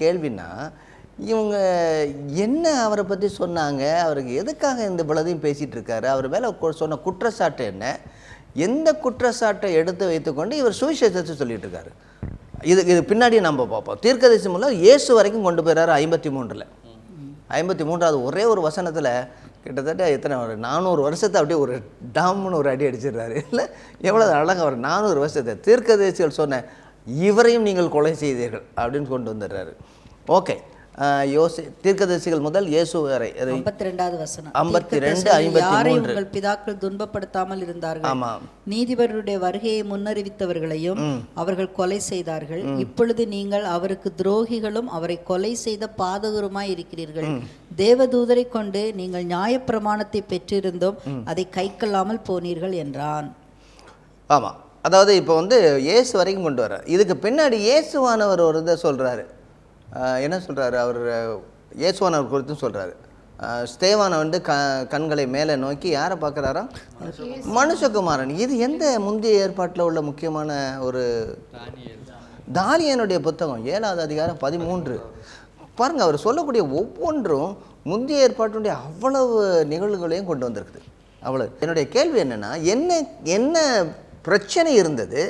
கேள்வின்னா, இவங்க என்ன அவரை பற்றி சொன்னாங்க, அவருக்கு எதுக்காக இந்த இவ்வளதையும் பேசிகிட்டு இருக்காரு, அவர் மேலே சொன்ன குற்றச்சாட்டு என்ன, எந்த குற்றச்சாட்டை எடுத்து வைத்துக்கொண்டு இவர் சுவிசேஷத்தை சொல்லிட்டு இருக்காரு. இது பின்னாடி நம்ம பார்ப்போம். தீர்க்கதரிசி மூலம் இயேசு வரைக்கும் கொண்டு போயிறாரு. 53வது ஒரே ஒரு வசனத்தில் கிட்டத்தட்ட எத்தனை ஒரு 400 வருஷத்தை அப்படியே ஒரு டாம்னு ஒரு அடி அடிச்சிடுறாரு. இல்லை எவ்வளோ அழகாக ஒரு 400 வருஷத்தை தீர்க்கதரிசிகள் சொன்ன இவரையும் நீங்கள் கொலை செய்தீர்கள் அப்படின்னு கொண்டு வந்துடுறாரு. ஓகே, தீர்க்கதரிசிகள் முதல் இயேசு வரை 52வது வசனம். 52, 53. உங்கள் பிதாக்கள் துன்பப்படுத்தாமல் இருந்தார்கள், நீதிபதியுடைய வருகையை முன்னறிவித்தவர்களையும் அவர்கள் கொலை செய்தார்கள். இப்பொழுது நீங்கள் அவருக்கு துரோகிகளும் அவரை கொலை செய்த பாதகருமாய் இருக்கிறீர்கள். தேவதூதரை கொண்டு நீங்கள் நியாயப்பிரமாணத்தை பெற்றிருந்தோம், அதை கைக்கொள்ளாமல் போனீர்கள் என்றான். ஆமாம், அதாவது இப்போ இயேசு வரைக்கும் கொண்டு வர்றார். இதுக்கு பின்னாடி இயேசுவானவர் ஒரு இதை சொல்கிறாரு. என்ன சொல்கிறாரு அவர்? இயேசுவானவர் குறித்தும் சொல்கிறாரு. ஸ்தேவானை கண்களை மேலே நோக்கி யாரை பார்க்குறாரா? மனுஷகுமாரன். இது எந்த முந்தைய ஏற்பாட்டில் உள்ள முக்கியமான ஒரு தானியேலுடைய புத்தகம் 7வது அதிகாரம் 13. பாருங்கள், அவர் சொல்லக்கூடிய ஒவ்வொன்றும் முந்தைய ஏற்பாட்டினுடைய அவ்வளவு நிகழ்வுகளையும் கொண்டு வந்திருக்குது. அவ்வளவு. என்னுடைய கேள்வி என்னென்னா, என்ன பிரச்சனை இருந்தது,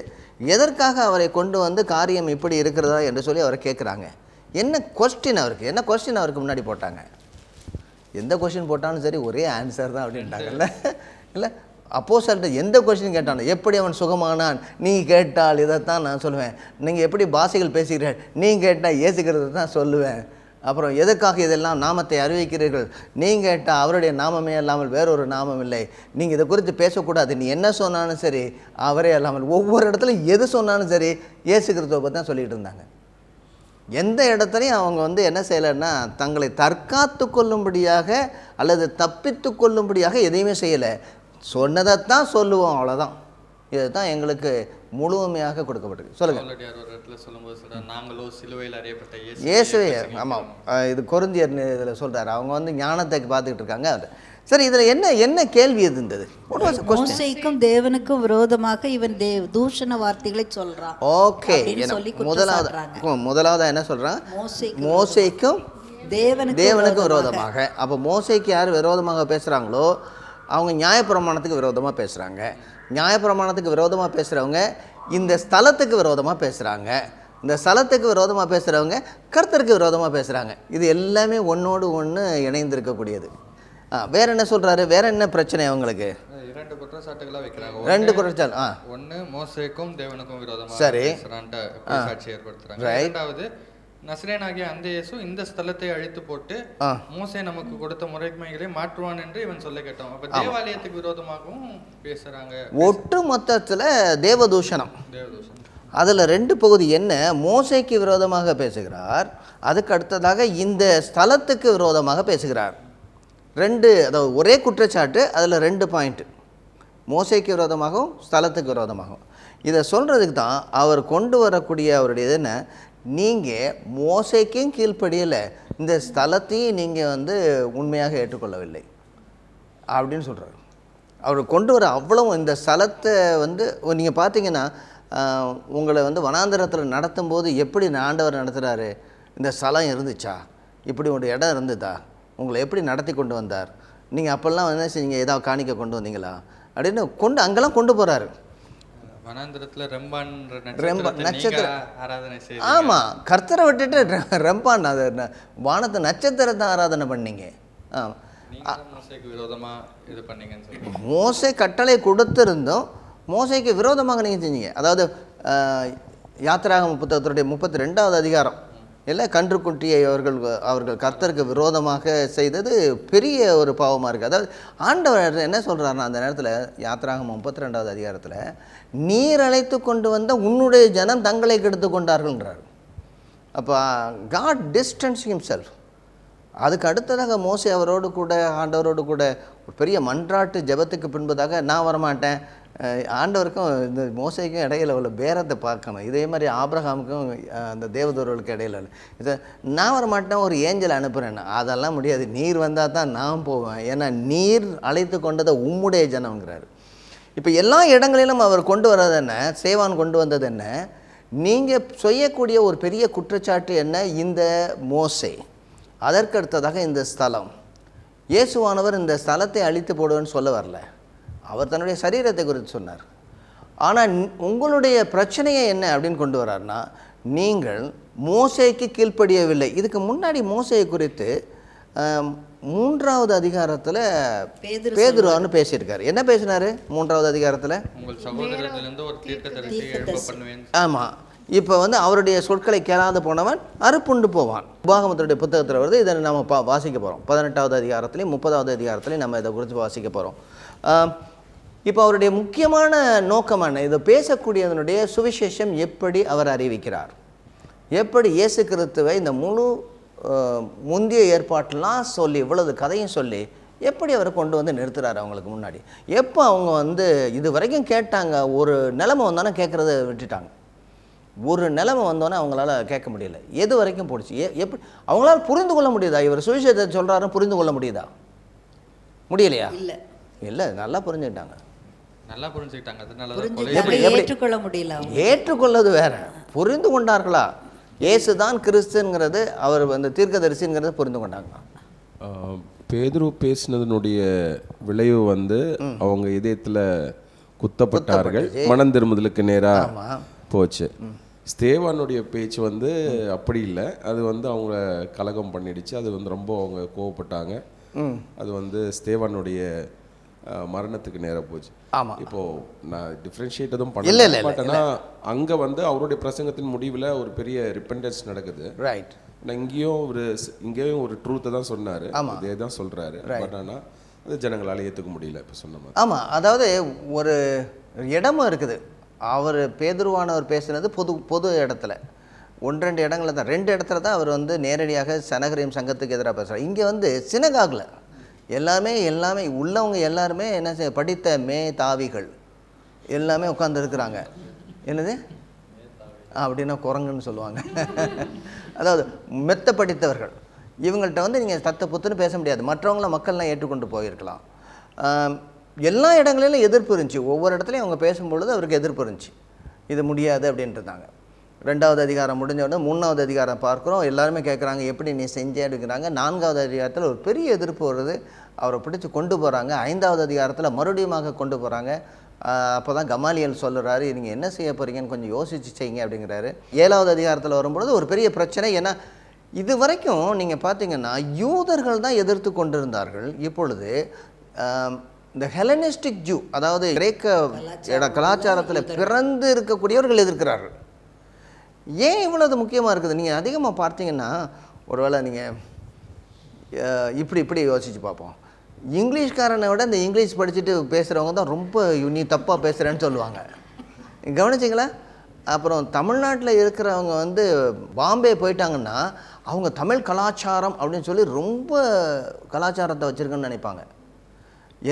எதற்காக அவரை கொண்டு காரியம் இப்படி இருக்கிறதா என்று சொல்லி அவரை கேட்குறாங்க. என்ன கொஸ்டின் அவருக்கு முன்னாடி போட்டாங்க? எந்த கொஸ்டின் போட்டாலும் சரி ஒரே ஆன்சர் தான் அப்படின்ட்டாங்கல்ல. இல்லை, அப்போஸ்தலர்கிட்ட எந்த கொஸ்டின் கேட்டாலும் எப்படி அவன் சுகமானான் நீ கேட்டால் இதைத்தான் நான் சொல்லுவேன், நீங்கள் எப்படி பாஷைகள் பேசுகிறீர்கள் நீ கேட்டால் ஏசுகிறத தான் சொல்லுவேன், அப்புறம் எதுக்காக இதெல்லாம் நாமத்தை அறிவிக்கிறீர்கள் நீங்கள் கேட்டால் அவருடைய நாமமே அல்லாமல் வேறொரு நாமம் இல்லை, நீங்கள் இதை குறித்து பேசக்கூடாது, நீ என்ன சொன்னாலும் சரி அவரே அல்லாமல், ஒவ்வொரு இடத்துலையும் எது சொன்னாலும் சரி இயேசுகிறத பற்றி தான் சொல்லிகிட்டு இருந்தாங்க. எந்த இடத்துலையும் அவங்க என்ன செய்யலைன்னா தங்களை தற்காத்து கொள்ளும்படியாக அல்லது தப்பித்து கொள்ளும்படியாக எதையுமே செய்யலை. சொன்னதைத்தான் சொல்லுவோம், அவ்வளோதான். இதுதான் எங்களுக்கு முழுமையாக கொடுக்கப்பட்டிருக்கு. சொல்லுங்கள். இயேசுவே. ஆமாம், இது கொரிந்தியர் இதில் சொல்கிறார். அவங்க ஞானத்தை பார்த்துக்கிட்டு இருக்காங்க. சரி, இதில் என்ன கேள்வி இருந்தது? மோசேக்கும் தேவனுக்கும் விரோதமாக இவன் தூஷண வார்த்தைகளை சொல்றான். ஓகே, முதலாவது என்ன சொல்றான்? மோசேக்கும் தேவனுக்கும் விரோதமாக. அப்போ மோசேக்கு யார் விரோதமாக பேசுகிறாங்களோ அவங்க நியாயப்பிரமாணத்துக்கு விரோதமாக பேசுகிறாங்க. நியாயப்பிரமாணத்துக்கு விரோதமாக பேசுகிறவங்க இந்த ஸ்தலத்துக்கு விரோதமாக பேசுகிறாங்க. இந்த ஸ்தலத்துக்கு விரோதமாக பேசுகிறவங்க கர்த்தருக்கு விரோதமாக பேசுகிறாங்க. இது எல்லாமே ஒன்றோடு ஒன்று இணைந்திருக்கக்கூடியது. வேற என்ன சொல்கிறாரு? வேற என்ன பிரச்சனை அவங்களுக்கு? 2 குற்றச்சாட்டுகளாக வைக்கிறாங்க. 2 குற்றச்சாட்டு. ஒன்று மோசேக்கும் தேவனுக்கும் விரோதமாக சரி சாட்சி ஏற்படுத்துகிறாங்க. இரண்டாவது நசரேயனாகிய அந்த இயேசு இந்த ஸ்தலத்தை அழித்து போட்டு மோசே நமக்கு கொடுத்த முறைமைகளை மாற்றுவான் என்று இவன் சொல்ல கேட்டோம். அப்ப தேவாலயத்துக்கு விரோதமாகவும் பேசுறாங்க. ஒட்டு மொத்தத்தில் தேவதூஷணம். அதில் 2 பகுதி. என்ன? மோசேக்கு விரோதமாக பேசுகிறார், அதுக்கு அடுத்ததாக இந்த ஸ்தலத்துக்கு விரோதமாக பேசுகிறார். 2, அதாவது ஒரே குற்றச்சாட்டு, அதில் 2 பாயிண்ட். மோசேக்கு விரோதமாகவும் ஸ்தலத்துக்கு விரோதமாகவும். இதை சொல்கிறதுக்கு தான் அவர் கொண்டு வரக்கூடிய அவருடைய என்ன, நீங்கள் மோசேக்கும் கீழ்ப்படியலை, இந்த ஸ்தலத்தையும் நீங்கள் உண்மையாக ஏற்றுக்கொள்ளவில்லை அப்படின்னு சொல்கிறார். அவர் கொண்டு வர அவ்வளவும் இந்த ஸ்தலத்தை நீங்கள் பார்த்தீங்கன்னா உங்களை வனாந்தரத்தில் நடத்தும் போது எப்படி ஆண்டவர் நடத்துகிறாரு, இந்த ஸ்தலம் இருந்துச்சா, இப்படி ஒரு இடம் இருந்ததா, உங்களை எப்படி நடத்தி கொண்டு வந்தார், நீங்கள் அப்போல்லாம் என்ன செஞ்சீங்க, ஏதாவது காணிக்க கொண்டு வந்தீங்களா அப்படின்னு அங்கெல்லாம் கொண்டு போகிறாரு. நட்சத்திரம். ஆமாம், கர்த்தரை விட்டுட்டு ரெம்பான், அது வானத்தை நட்சத்திரத்தை ஆராதனை பண்ணீங்க. மோசே கட்டளை கொடுத்திருந்தோம், மோசேக்கு விரோதமாக நீங்கள் செஞ்சீங்க. அதாவது யாத்திராகம புத்தகத்துடைய 32வது அதிகாரம் எல்லாம் கன்றுக்குட்டியை அவர்கள் கர்த்தருக்கு விரோதமாக செய்தது பெரிய ஒரு பாவமாக இருக்குது. அதாவது ஆண்டவர் என்ன சொல்கிறாருன்னா அந்த நேரத்தில் யாத்திராகமம் 32வது அதிகாரத்தில், நீர் அழைத்து கொண்டு வந்த உன்னுடைய ஜனம் தங்களை கெடுத்து கொண்டார்கள்ன்றார். அப்போ காட் டிஸ்டன்ஸ் ஹிம்செல்ஃப். அதுக்கு அடுத்ததாக மோசே அவரோடு கூட ஆண்டவரோடு கூட ஒரு பெரிய மன்றாட்டு ஜெபத்துக்கு பின்பதாக நான் வரமாட்டேன், ஆண்டவருக்கும் இந்த மோசைக்கும் இடையில உள்ள பேரத்தை பார்க்கணும். இதே மாதிரி ஆபிரகாமுக்கும் அந்த தேவதூர்களுக்கு இடையில இதை நான் வரமாட்டேன், ஒரு ஏஞ்சல் அனுப்புகிறேன், அதெல்லாம் முடியாது, நீர் வந்தால் தான் நான் போவேன், ஏன்னா நீர் அழைத்து கொண்டதை உம்முடைய ஜனம்ங்கிறார். இப்போ எல்லா இடங்களிலும் அவர் கொண்டு வர்றது என்ன, சேவான் கொண்டு வந்தது என்ன, நீங்கள் செய்யக்கூடிய ஒரு பெரிய குற்றச்சாட்டு என்ன? இந்த மோசே, அதற்கடுத்ததாக இந்த ஸ்தலம். இயேசுவானவர் இந்த ஸ்தலத்தை அழித்து போடுவேன்னு சொல்ல வரல, அவர் தன்னுடைய சரீரத்தை குறித்து சொன்னார். ஆனால் உங்களுடைய பிரச்சனையை என்ன அப்படின்னு கொண்டு வர்றாருன்னா, நீங்கள் மோசேக்கு கீழ்ப்படியவில்லை. இதுக்கு முன்னாடி மோசேயை குறித்து 3வது அதிகாரத்தில் பேதுருன்னு பேசியிருக்காரு. என்ன பேசினார் 3வது அதிகாரத்தில்? உங்கள் சகோதரத்திலிருந்து ஒரு தீர்க்கதரிசியை எழும்ப பண்ணுவேன். ஆமாம். இப்போ அவருடைய சொற்களை கேளாது போனவன் அறுப்புண்டு போவான். உபாகமத்தினுடைய புத்தகத்தில் வருது. இதை நம்ம வாசிக்க போகிறோம். 18வது அதிகாரத்துலையும் 30வது அதிகாரத்துலையும் நம்ம இதை குறித்து வாசிக்க போகிறோம். இப்போ அவருடைய முக்கியமான நோக்கம் என்ன? இதை பேசக்கூடியதனுடைய சுவிசேஷம் எப்படி அவர் அறிவிக்கிறார், எப்படி இயேசு கிறிஸ்துவை இந்த முழு முந்தைய ஏற்பாட்டெலாம் சொல்லி இவ்வளவு கதையும் சொல்லி எப்படி அவரை கொண்டு வந்து நிறுத்துறாரு அவங்களுக்கு முன்னாடி. எப்போ அவங்க இது வரைக்கும் கேட்டாங்க, ஒரு நிலைமை வந்தோன்னே கேட்குறத விட்டுட்டாங்க. ஒரு நிலைமை வந்தோன்னே அவங்களால கேட்க முடியல. எது வரைக்கும் போடுச்சு? எப்படி அவங்களால புரிந்து கொள்ள முடியுதா? இவர் சுவிசேஷத்தை சொல்கிறாருன்னு புரிந்து கொள்ள முடியுதா? முடியலையா? இல்லை, நல்லா புரிஞ்சுக்கிட்டாங்க. நல்லா புரிஞ்சுக்கிட்டாங்க. ஏற்றுக்கொள்ள முடியல. ஏற்றுக்கொள்ளது வேற, புரிந்து கொண்டார்களா? இயேசு தான் கிறிஸ்துங்கிறது, அவர் தீர்க்கதரிசிங்கிறத புரிந்து கொண்டாங்க. பேதுரு பேசினதனுடைய விளைவு அவங்க இதயத்தில் குத்தப்பட்டார்கள், மனம் திரும்புதலுக்கு நேராக போச்சு. ஸ்தேவானுடைய பேச்சு அப்படி இல்லை, அது அவங்கள கலகம் பண்ணிடுச்சு. அது ரொம்ப அவங்க கோவப்பட்டாங்க. அது ஸ்தேவானுடைய மரணத்துக்கு நேராக போச்சு. ஆமாம். இப்போ நான் டிஃப்ரென்ஷியேட் எதுவும் பண்ணல, பட் ஆனால் அங்கே அவருடைய பிரசங்கத்தின் முடிவில் ஒரு பெரிய ரிப்பெண்டன்ஸ் நடக்குது. ரைட். இங்கேயும் ஒரு ட்ரூத்தை தான் சொன்னார், இதே தான் சொல்கிறாரு. பட் ஆனால் அது ஜனங்களால் ஏற்றுக்க முடியல இப்போ சொன்ன மாதிரி. ஆமாம், அதாவது ஒரு இடமும் இருக்குது. அவர் பேதுருவானவர் பேசுனது பொது இடத்துல 1-2 இடங்களில் தான், 2 இடத்துல தான் அவர் நேரடியாக சனகரியம் சங்கத்துக்கு எதிராக பேசுகிறார். இங்கே சினகாகில் எல்லாமே உள்ளவங்க எல்லாருமே என்ன செய்ய, படித்த தாவிகள் எல்லாமே உட்காந்துருக்குறாங்க. என்னது அப்படின்னா குரங்குன்னு சொல்லுவாங்க. அதாவது மெத்த படித்தவர்கள். இவங்கள்ட்ட நீங்கள் தத்த புத்துன்னு பேச முடியாது. மற்றவங்கள மக்கள்லாம் ஏற்றுக்கொண்டு போயிருக்கலாம். எல்லா இடங்களிலும் எதிர்ப்பு இருந்துச்சு. ஒவ்வொரு இடத்துலையும் அவங்க பேசும்பொழுது அவருக்கு எதிர்ப்பு இருந்துச்சு. இது முடியாது அப்படின்ட்டுருந்தாங்க. 2வது அதிகாரம் முடிஞ்ச உடனே 3வது அதிகாரம் பார்க்குறோம். எல்லாருமே கேட்குறாங்க, எப்படி நீ செஞ்சே எடுக்கிறாங்க. 4வது அதிகாரத்தில் ஒரு பெரிய எதிர்ப்பு வருது, அவரை பிடிச்சி கொண்டு போகிறாங்க. 5வது அதிகாரத்தில் மறுபடியுமாக கொண்டு போகிறாங்க. அப்போ தான் கமாலியல் சொல்லுறாரு, நீங்கள் என்ன செய்ய போகிறீங்கன்னு கொஞ்சம் யோசிச்சு செய்யுங்க அப்படிங்கிறாரு. 7வது அதிகாரத்தில் வரும்பொழுது ஒரு பெரிய பிரச்சனை. ஏன்னா இது வரைக்கும் நீங்கள் பார்த்தீங்கன்னா யூதர்கள் தான் எதிர்த்து கொண்டிருந்தார்கள். இப்பொழுது இந்த ஹெலனிஸ்டிக் ஜூ, அதாவது கிரேக்க கலாச்சாரத்தில் பிறந்து இருக்கக்கூடியவர்கள் எதிர்க்கிறார்கள். ஏன் இவ்வளவு முக்கியமாக இருக்குது? நீங்கள் அதிகமாக பார்த்தீங்கன்னா, ஒருவேளை நீங்கள் இப்படி யோசித்து பார்ப்போம். இங்கிலீஷ்காரனை விட இந்த இங்கிலீஷ் படிச்சுட்டு பேசுகிறவங்க தான் ரொம்ப நீ தப்பாக பேசுகிறேன்னு சொல்லுவாங்க. கவனிச்சிங்களா? அப்புறம் தமிழ்நாட்டில் இருக்கிறவங்க பாம்பே போயிட்டாங்கன்னா அவங்க தமிழ் கலாச்சாரம் அப்படின்னு சொல்லி ரொம்ப கலாச்சாரத்தை வச்சுருக்குன்னு நினைப்பாங்க.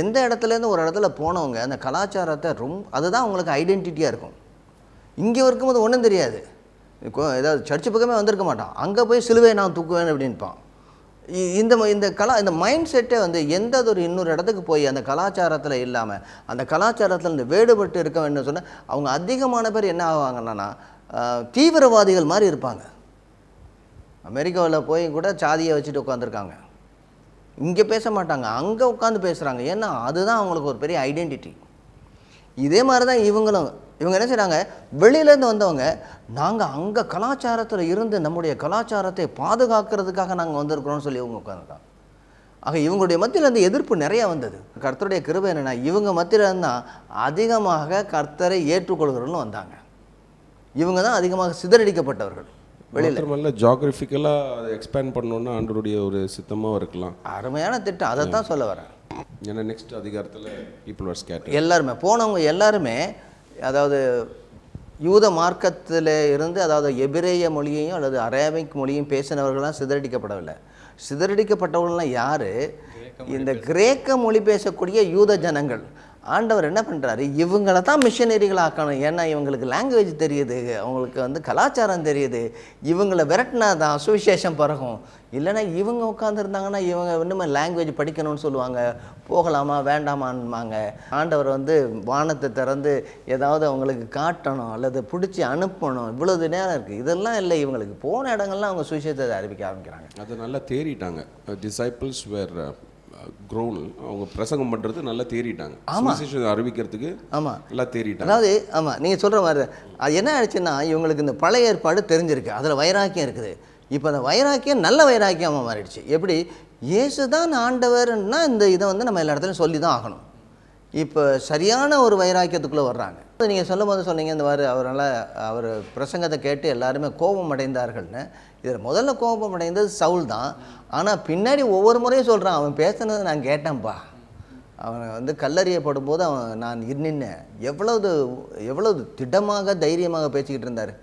எந்த இடத்துலேருந்து ஒரு இடத்துல போனவங்க அந்த கலாச்சாரத்தை அதுதான் அவங்களுக்கு ஐடென்டிட்டியாக இருக்கும். இங்கே இருக்கும்போது ஒன்றும் தெரியாது. ஏதாவது சர்ச்சு பக்கமே வந்திருக்க மாட்டான், அங்கே போய் சிலுவையை நான் தூக்குவேன் அப்படின்ப்பான். இந்த மைண்ட் செட்டே எந்த ஒரு இன்னொரு இடத்துக்கு போய் அந்த கலாச்சாரத்தில் இல்லாமல் அந்த கலாச்சாரத்தில் இந்த வேறுபட்டு இருக்க வேண்டும் சொன்னால் அவங்க அதிகமான பேர் என்ன ஆவாங்கன்னா தீவிரவாதிகள் மாதிரி இருப்பாங்க. அமெரிக்காவில் போய் கூட சாதியை வச்சுட்டு உட்காந்துருக்காங்க. இங்கே பேச மாட்டாங்க, அங்கே உட்காந்து பேசுகிறாங்க. ஏன்னா அதுதான் அவங்களுக்கு ஒரு பெரிய ஐடென்டிட்டி. இதே மாதிரி தான் இவங்க என்ன செய்கிறாங்க, வெளியிலேருந்து வந்தவங்க நாங்கள் அங்கே கலாச்சாரத்தில் இருந்து நம்முடைய கலாச்சாரத்தை பாதுகாக்கிறதுக்காக நாங்கள் வந்திருக்கிறோம்னு சொல்லி இவங்க உட்காந்துருக்காங்க. ஆக இவங்களுடைய மத்தியில் எதிர்ப்பு நிறையா வந்தது. கர்த்தருடைய கிருபை என்னென்னா, இவங்க மத்தியில் இருந்தால் அதிகமாக கர்த்தரை ஏற்றுக்கொள்கிறவர்களும் வந்தாங்க. இவங்க தான் அதிகமாக சிதறடிக்கப்பட்டவர்கள். வெளியில் ஜியோகிராஃபிக்கலாக அதை எக்ஸ்பேண்ட் பண்ணணுன்னா ஆண்டவருடைய ஒரு சித்தமாக இருக்கலாம். அருமையான திட்டம், அதை தான் சொல்ல வரேன். ஏன்னா நெக்ஸ்ட் அதிகாரத்தில் பீப்புள் ஆர் ஸ்கேட்டர்ட். எல்லாருமே போனவங்க எல்லாருமே, அதாவது யூத மார்க்கத்தில் இருந்து, அதாவது எபிரேய மொழியையும் அல்லது அரேபிக் மொழியும் பேசினவர்கள்லாம் சிதறடிக்கப்படவில்லை. சிதறடிக்கப்பட்டவர்கள்லாம் யார்? இந்த கிரேக்க மொழி பேசக்கூடிய யூத ஜனங்கள். ஆண்டவர் என்ன பண்ணுறாரு, இவங்கள தான் மிஷனரிகள் ஆக்கணும். ஏன்னா இவங்களுக்கு லாங்குவேஜ் தெரியுது, அவங்களுக்கு வந்து கலாச்சாரம் தெரியுது, இவங்களை விரட்டினா தான் சுவிசேஷம் பறகும். இல்லைன்னா இவங்க உட்காந்துருந்தாங்கன்னா இவங்க இன்னுமே லாங்குவேஜ் படிக்கணும்னு சொல்லுவாங்க, போகலாமா வேண்டாமான்பாங்க. ஆண்டவர் வந்து வானத்தை திறந்து ஏதாவது அவங்களுக்கு காட்டணும் அல்லது பிடிச்சி அனுப்பணும், இவ்வளவு நேரம் இருக்குது. இதெல்லாம் இல்லை, இவங்களுக்கு போன இடங்கள்லாம் அவங்க சுவிசேஷத்தை அறிவிக்க ஆரம்பிக்கிறாங்க. அதை நல்லா தேறிட்டாங்க. டிசைபிள்ஸ் வேர் க்ரோன், அவங்க பிரசங்கம் பண்ணுறது நல்லா தேறிட்டாங்க. சுவிசேஷத்தை அறிவிக்கிறதுக்கு நல்லா தேறிட்டாங்க. அதாவது ஆமாம், நீங்கள் சொல்கிற மாதிரி அது என்ன ஆயிடுச்சுன்னா, இவங்களுக்கு இந்த பழைய ஏற்பாடு தெரிஞ்சிருக்கு, அதில் வைராக்கியம் இருக்குது. இப்போ அந்த வைராக்கியம் நல்ல வைராக்கியமாக மாறிடுச்சு. எப்படி, இயேசு தான் ஆண்டவர்னா இந்த இதை வந்து நம்ம எல்லா இடத்துலையும் சொல்லி தான் ஆகணும். இப்போ சரியான ஒரு வைராக்கியத்துக்குள்ளே வர்றாங்க. நீங்கள் சொல்லும் போது சொன்னீங்க இந்த மாதிரி அவர் பிரசங்கத்தை கேட்டு எல்லாருமே கோபம் அடைந்தார்கள்னு. இதில் முதல்ல கோபம் அடைந்தது சவுல் தான். ஆனால் பின்னாடி ஒவ்வொரு முறையும் சொல்கிறான், அவன் பேசுனதை நான் கேட்டேன்ப்பா, அவன் வந்து கல்லறியப்படும் போது நான் நின்னேன், எவ்வளவு திடமாக தைரியமாக பேசிக்கிட்டு இருந்தார்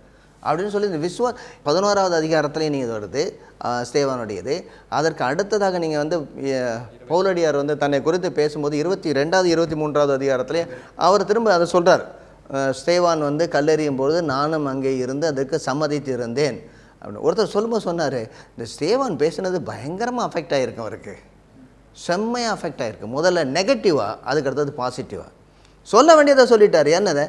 அப்படின்னு சொல்லி இந்த 11வது அதிகாரத்துலேயே நீங்கள் வருது ஸ்தேவானுடையது. அதற்கு அடுத்ததாக நீங்கள் வந்து பவுலடியார் வந்து தன்னை குறித்து பேசும்போது 22வது 23வது அதிகாரத்துலேயே அவர் திரும்ப அதை சொல்கிறார். ஸ்தேவான் வந்து கல்லெறியும் பொழுது நானும் அங்கே இருந்து அதுக்கு சம்மதித்து இருந்தேன் அப்படின்னு ஒருத்தர் சொல்லும்போது சொன்னார், இந்த ஸ்தேவான் பேசுனது பயங்கரமாக அஃபெக்ட் ஆகிருக்கு, அவருக்கு செம்மையாக அஃபெக்ட் ஆகிருக்கு. முதல்ல நெகட்டிவாக, அதுக்கு அடுத்தது பாசிட்டிவாக சொல்ல வேண்டியதை சொல்லிட்டார். என்னதை,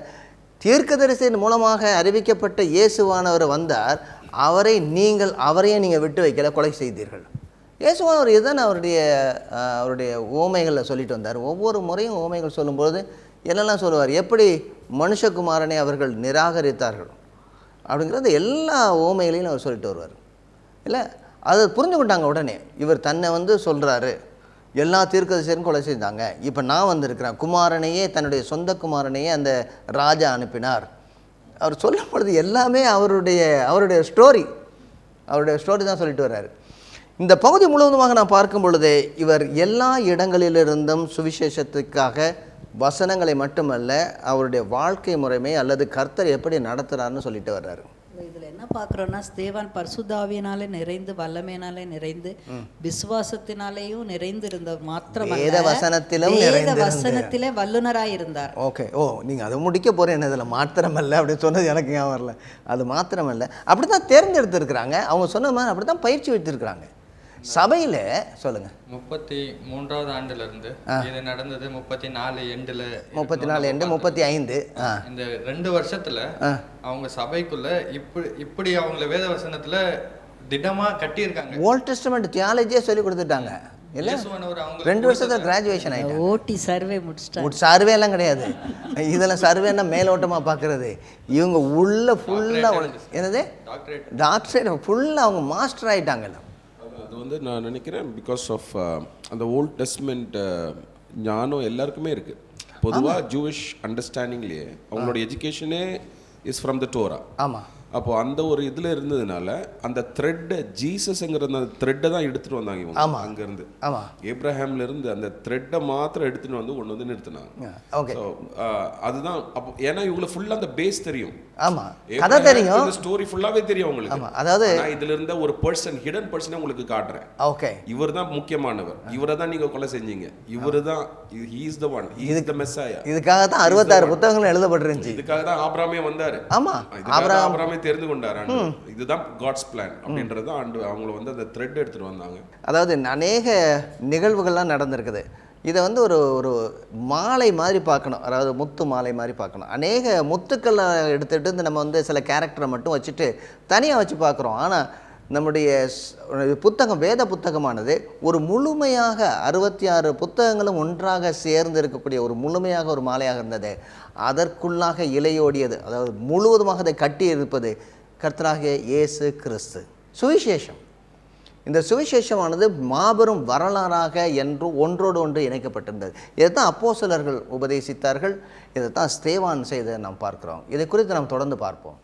தீர்க்கதரிசியின் மூலமாக அறிவிக்கப்பட்ட இயேசுவானவர் வந்தார், அவரையே நீங்கள் விட்டு வைக்கல, கொலை செய்தீர்கள். இயேசுவானவர் இதுதான் அவருடைய ஓமைகளில் சொல்லிட்டு வந்தார். ஒவ்வொரு முறையும் ஓமைகள் சொல்லும்போது என்னெல்லாம் சொல்லுவார், எப்படி மனுஷகுமாரனை அவர்கள் நிராகரித்தார்கள் அப்படிங்கிறது எல்லா ஓமைகளையும் அவர் சொல்லிட்டு வருவார். இல்லை, அதை புரிஞ்சுக்கிட்டாங்க உடனே. இவர் தன்னை வந்து சொல்கிறாரு, எல்லா தீர்க்கதரிசியரும் கொலை செய்தாங்க, இப்போ நான் வந்திருக்கிறேன், குமாரனையே, தன்னுடைய சொந்த குமாரனையே அந்த ராஜா அனுப்பினார். அவர் சொல்லும் பொழுது எல்லாமே அவருடைய ஸ்டோரி தான் சொல்லிட்டு வர்றாரு. இந்த பகுதி முழுவதுமாக நான் பார்க்கும் பொழுது இவர் எல்லா இடங்களிலிருந்தும் சுவிசேஷத்துக்காக வசனங்களை மட்டுமல்ல, அவருடைய வாழ்க்கை முறைமை அல்லது கர்த்தர் எப்படி நடத்துகிறாருன்னு சொல்லிட்டு வர்றாரு. இதில் என்ன பார்க்குறோன்னா, ஸ்தேவான் பரிசுத்தாவியினாலே நிறைந்து வல்லமையினாலே நிறைந்து விசுவாசத்தினாலேயும் நிறைந்து இருந்தவர் மாத்திரமல்ல, வேத வசனத்திலே வல்லுனராய் இருந்தார். ஓகே, நீங்கள் அதை முடிக்க போகிறேன், இதில் மாத்திரமல்ல அப்படின்னு சொன்னது எனக்கு ஞாபகம் வரல. அது மாத்திரமல்ல, அப்படி தான் தேர்ந்தெடுத்துருக்குறாங்க. அவங்க சொன்ன மாதிரி அப்படி தான் பயிற்சி வைத்திருக்கிறாங்க சபையில். சொல்லுங்க, 33வது ஆண்டுல இருந்து இது நடந்தது. 34 எண்டில் 35 இந்த 2 வருஷத்துல அவங்க சபைக்குள்ள இப்படி அவங்கள வேத வசனத்துல திடமா கட்டியிருக்காங்க. ஓல்ட் டெஸ்டமெண்ட் தியாலஜியே சொல்லி கொடுத்துட்டாங்க. இல்லை, 2 வருஷத்துல கிராஜுவேஷன் ஆகிட்டு ஓட்டி சர்வே முடிச்சிட்டாங்க. சர்வே எல்லாம் கிடையாது, இதெல்லாம் சர்வேன்னா மேலோட்டமாக பார்க்குறது. இவங்க உள்ள ஃபுல்லாக என்னது டாக்டரேட் ஃபுல்லாக அவங்க மாஸ்டர் ஆகிட்டாங்கல்ல. அது வந்து நான் நினைக்கிறேன் பிகாஸ் ஆஃப் அந்த ஓல்ட் டெஸ்ட்மெண்ட் ஞானம் எல்லாருக்குமே இருக்குது. பொதுவாக ஜூவிஷ் அண்டர்ஸ்டாண்டிங்லேயே அவங்களோட எஜுகேஷனே இஸ் ஃப்ரம் த டோரா. ஆமாம், அப்போது அந்த ஒரு இதில் இருந்ததுனால அந்த த்ரெட்டை, ஜீசஸ்ங்கிற அந்த த்ரெட்டை தான் எடுத்துகிட்டு வந்தாங்க இவங்க. ஆமாம், அங்கேருந்து ஆமாம், ஏப்ரஹாம்ல இருந்து அந்த த்ரெட்டை மாத்திரம் எடுத்துகிட்டு வந்து கொண்டு வந்து நிறுத்தினாங்க. ஓகே, அதுதான். அப்போ ஏன்னா இவங்களை ஃபுல்லாக அந்த பேஸ் தெரியும். ஆமாம், கதை தெரியும், இந்த ஸ்டோரி ஃபுல்லாவே தெரியும் உங்களுக்கு. ஆமாம், அதாவது இதுல இருந்த ஒரு பர்சன், ஹிடன் பர்சனை உங்களுக்கு காட்டுறேன். ஓகே, இவர் தான் முக்கியமானவர், இவரை தான் நீங்க கொலை செஞ்சீங்க, இவரு தான், he is the one, he is the messiah. இதுக்காக தான் 66 புத்தகங்கள் எழுதப்பட்டிருந்துச்சு. இதுக்காக தான் ஆபிரகாமே வந்தாரு. ஆமா, ஆபிரகாமே தெரிந்து கொண்டார். இதுதான் காட்ஸ் பிளான் அப்படின்றது அவங்கள வந்து அந்த த்ரெட் எடுத்துட்டு வந்தாங்க. அதாவது அநேக நிகழ்வுகள்லாம் நடந்திருக்குது. இதை வந்து ஒரு மாலை மாதிரி பார்க்கணும், அதாவது முத்து மாலை மாதிரி பார்க்கணும். அநேக முத்துக்களை எடுத்துகிட்டு நம்ம வந்து சில கேரக்டரை மட்டும் வச்சுட்டு தனியாக வச்சு பார்க்குறோம். ஆனால் நம்முடைய புத்தகம், வேத புத்தகமானது ஒரு முழுமையாக 66 புத்தகங்களும் ஒன்றாக சேர்ந்து இருக்கக்கூடிய ஒரு முழுமையாக ஒரு மாலையாக இருந்தது. அதற்குள்ளாக இலையோடியது, அதாவது முழுவதுமாக அதை கட்டி இருப்பது கர்த்தராகிய இயேசு கிறிஸ்து. சுவிசேஷம், இந்த சுவிசேஷமானது மாபெரும் வரலாறாக என்று ஒன்றோடு ஒன்று இணைக்கப்பட்டிருந்தது. இதைத்தான் அப்போஸ்தலர்கள் உபதேசித்தார்கள், இதைத்தான் ஸ்தேவான் செய்த நாம் பார்க்கிறோம். இதை குறித்து நாம் தொடர்ந்து பார்ப்போம்.